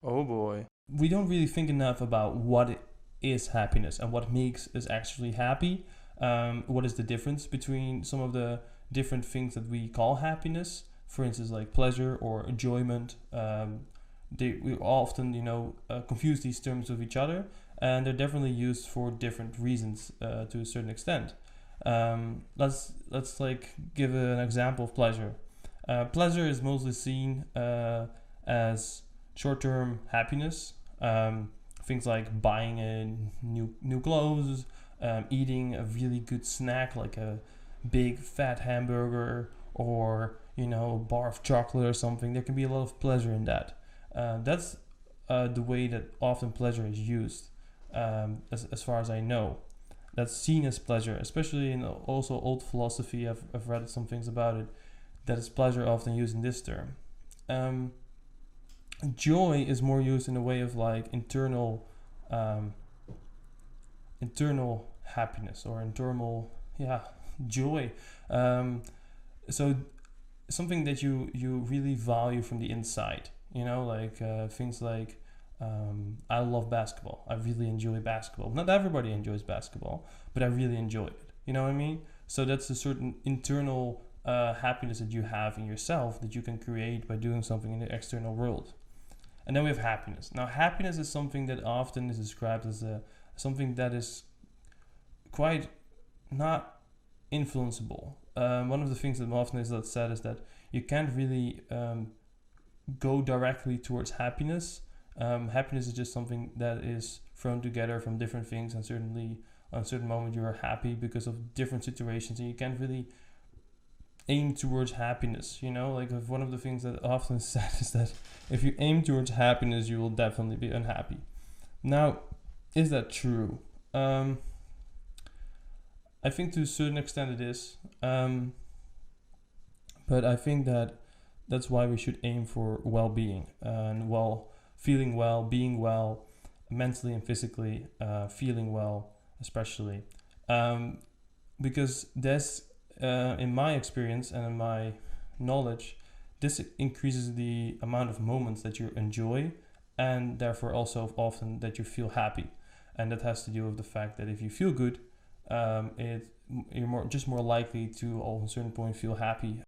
Oh boy. We don't really think enough about what is happiness and what makes us actually happy. What is the difference between some of the different things that we call happiness? For instance, like pleasure or enjoyment. We often, confuse these terms with each other, and they're definitely used for different reasons to a certain extent. Let's like give an example of pleasure. Pleasure is mostly seen as short-term happiness. Things like buying a new clothes, eating a really good snack like a big fat hamburger, or a bar of chocolate or something. There can be a lot of pleasure in that. That's the way that often pleasure is used, as far as I know. That's seen as pleasure, especially in also old philosophy. I've read some things about it. That is pleasure often used in this term. Um, Joy is more used in a way of like um, internal happiness or internal, yeah, joy. Um, so something that you really value from the inside. Like things like I love basketball. I really enjoy basketball. Not everybody enjoys basketball, but I really enjoy it. You know what I mean? So that's a certain internal happiness that you have in yourself that you can create by doing something in the external world. And then we have happiness. Now, happiness is something that often is described as something that is quite not influenceable. One of the things that often is said is that you can't really go directly towards happiness. Happiness is just something that is thrown together from different things, and certainly on a certain moment you are happy because of different situations, and you can't really aim towards happiness. Like one of the things that often is said is that if you aim towards happiness, you will definitely be unhappy. Now, is that true? I think to a certain extent it is, but I think that that's why we should aim for well-being and feeling well, being well, mentally and physically, feeling well, especially, because this, in my experience and in my knowledge, this increases the amount of moments that you enjoy, and therefore also often that you feel happy, and that has to do with the fact that if you feel good, you're more likely to, at a certain point, feel happy